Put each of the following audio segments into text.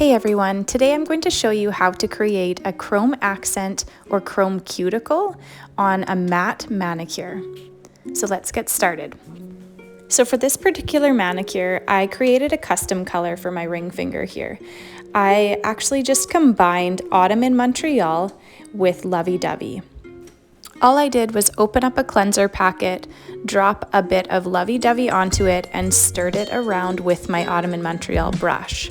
Hey everyone, today I'm going to show you how to create a chrome accent or chrome cuticle on a matte manicure. So let's get started. So for this particular manicure, I created a custom color for my ring finger here. I actually just combined Autumn in Montreal with Lovey Dovey. All I did was open up a cleanser packet, drop a bit of Lovey Dovey onto it, and stirred it around with my Autumn in Montreal brush.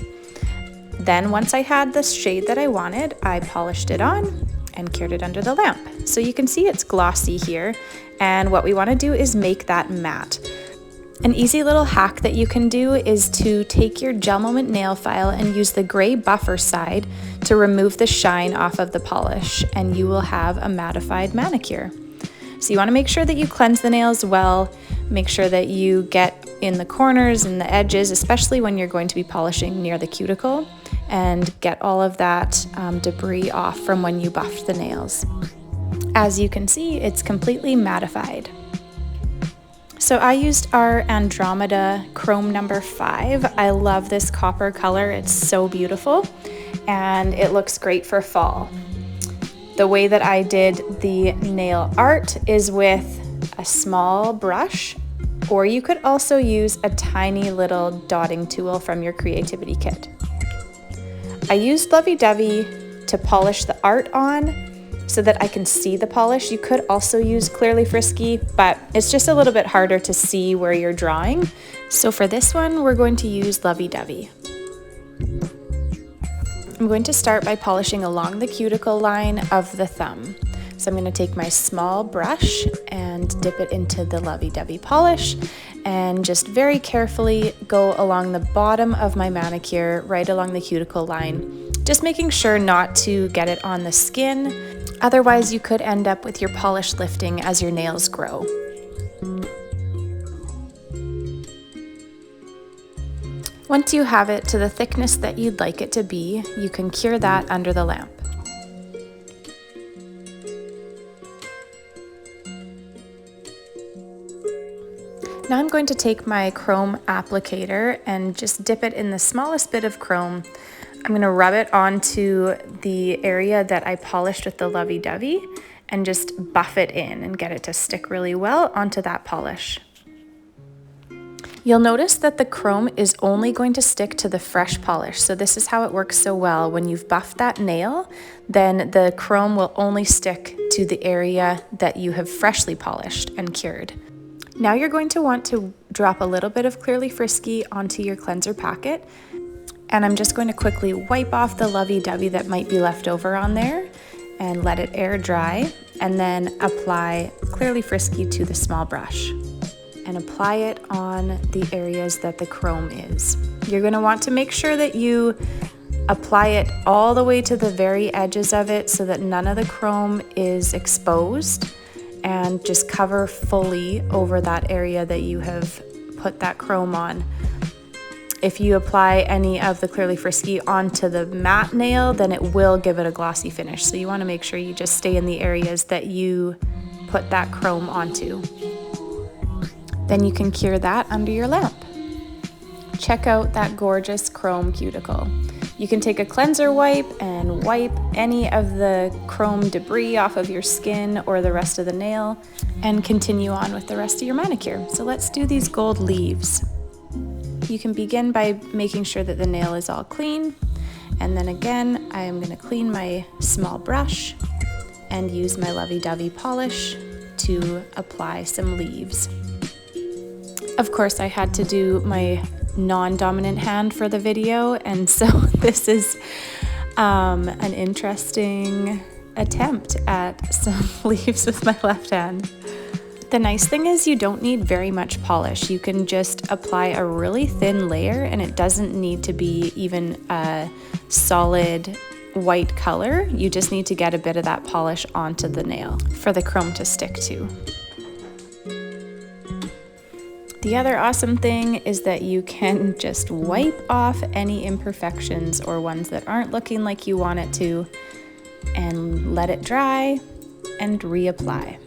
Then once I had the shade that I wanted, I polished it on and cured it under the lamp. So you can see it's glossy here, and what we want to do is make that matte. An easy little hack that you can do is to take your GelMoment nail file and use the gray buffer side to remove the shine off of the polish, and you will have a mattified manicure. So you want to make sure that you cleanse the nails well, make sure that you get in the corners and the edges, especially when you're going to be polishing near the cuticle, and get all of that debris off from when you buffed the nails. As you can see, it's completely mattified. So I used our Andromeda Chrome number 5. I love this copper color, it's so beautiful, and it looks great for fall. The way that I did the nail art is with a small brush, or you could also use a tiny little dotting tool from your creativity kit. I used Lovey Dovey to polish the art on so that I can see the polish. You could also use Clearly Frisky, but it's just a little bit harder to see where you're drawing. So for this one, we're going to use Lovey Dovey. I'm going to start by polishing along the cuticle line of the thumb. So I'm going to take my small brush and dip it into the Lovey Dovey polish and just very carefully go along the bottom of my manicure, right along the cuticle line, just making sure not to get it on the skin. Otherwise, you could end up with your polish lifting as your nails grow. Once you have it to the thickness that you'd like it to be, you can cure that under the lamp. Now I'm going to take my chrome applicator and just dip it in the smallest bit of chrome. I'm going to rub it onto the area that I polished with the Lovey Dovey and just buff it in and get it to stick really well onto that polish. You'll notice that the chrome is only going to stick to the fresh polish. So this is how it works so well. When you've buffed that nail, then the chrome will only stick to the area that you have freshly polished and cured. Now you're going to want to drop a little bit of Clearly Frisky onto your cleanser packet. And I'm just going to quickly wipe off the Lovey Dovey that might be left over on there and let it air dry. And then apply Clearly Frisky to the small brush and apply it on the areas that the chrome is. You're going to want to make sure that you apply it all the way to the very edges of it so that none of the chrome is exposed, and just cover fully over that area that you have put that chrome on. If you apply any of the Clearly Frisky onto the matte nail, then it will give it a glossy finish. So you want to make sure you just stay in the areas that you put that chrome onto. Then you can cure that under your lamp. Check out that gorgeous chrome cuticle. You can take a cleanser wipe and wipe any of the chrome debris off of your skin or the rest of the nail and continue on with the rest of your manicure. So let's do these gold leaves. You can begin by making sure that the nail is all clean. And then again, I am going to clean my small brush and use my Lovey Dovey polish to apply some leaves. Of course, I had to do my non-dominant hand for the video, and so this is an interesting attempt at some leaves with my left hand. The nice thing is you don't need very much polish. You can just apply a really thin layer, and it doesn't need to be even a solid white color. You just need to get a bit of that polish onto the nail for the chrome to stick to. The other awesome thing is that you can just wipe off any imperfections or ones that aren't looking like you want it to and let it dry and reapply.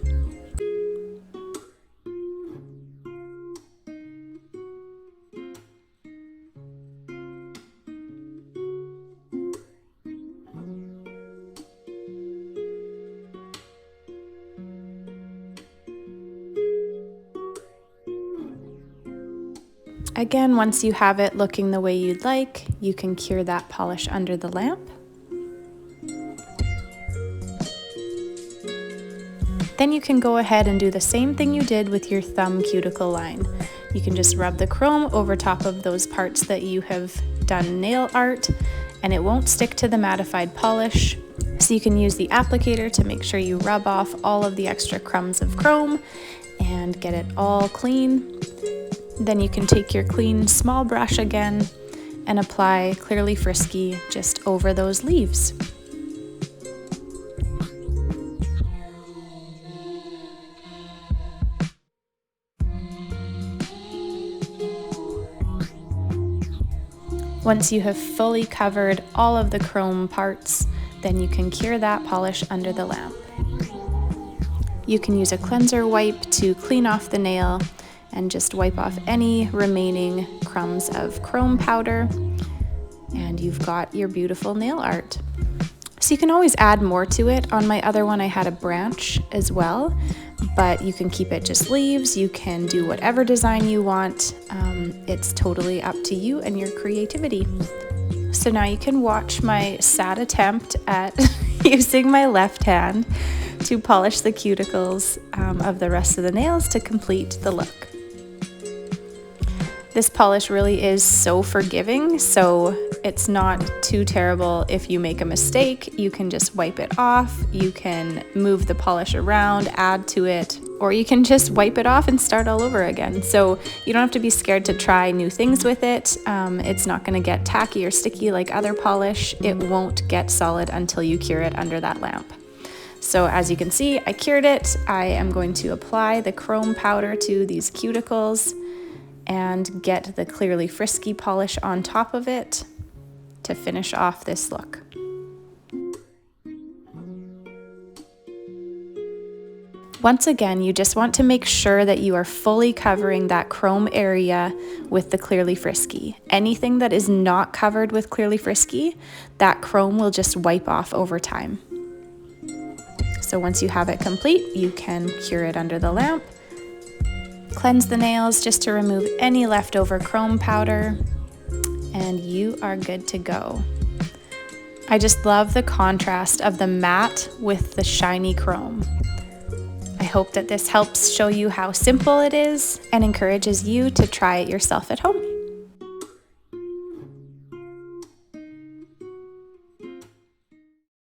Again, once you have it looking the way you'd like, you can cure that polish under the lamp. Then you can go ahead and do the same thing you did with your thumb cuticle line. You can just rub the chrome over top of those parts that you have done nail art, and it won't stick to the mattified polish. So you can use the applicator to make sure you rub off all of the extra crumbs of chrome and get it all clean. Then you can take your clean small brush again and apply Clearly Frisky just over those leaves. Once you have fully covered all of the chrome parts, then you can cure that polish under the lamp. You can use a cleanser wipe to clean off the nail and just wipe off any remaining crumbs of chrome powder, and you've got your beautiful nail art. So you can always add more to it. On my other one I had a branch as well, but you can keep it just leaves. You can do whatever design you want. It's totally up to you and your creativity. So now you can watch my sad attempt at using my left hand to polish the cuticles of the rest of the nails to complete the look. This polish really is so forgiving, so it's not too terrible if you make a mistake. You can just wipe it off, you can move the polish around, add to it, or you can just wipe it off and start all over again. So you don't have to be scared to try new things with it. It's not going to get tacky or sticky like other polish. It won't get solid until you cure it under that lamp. So as you can see, I cured it. I am going to apply the chrome powder to these cuticles and get the Clearly Frisky polish on top of it to finish off this look. Once again, you just want to make sure that you are fully covering that chrome area with the Clearly Frisky. Anything that is not covered with Clearly Frisky, that chrome will just wipe off over time. So once you have it complete, you can cure it under the lamp. Cleanse the nails just to remove any leftover chrome powder, and you are good to go. I just love the contrast of the matte with the shiny chrome. I hope that this helps show you how simple it is and encourages you to try it yourself at home.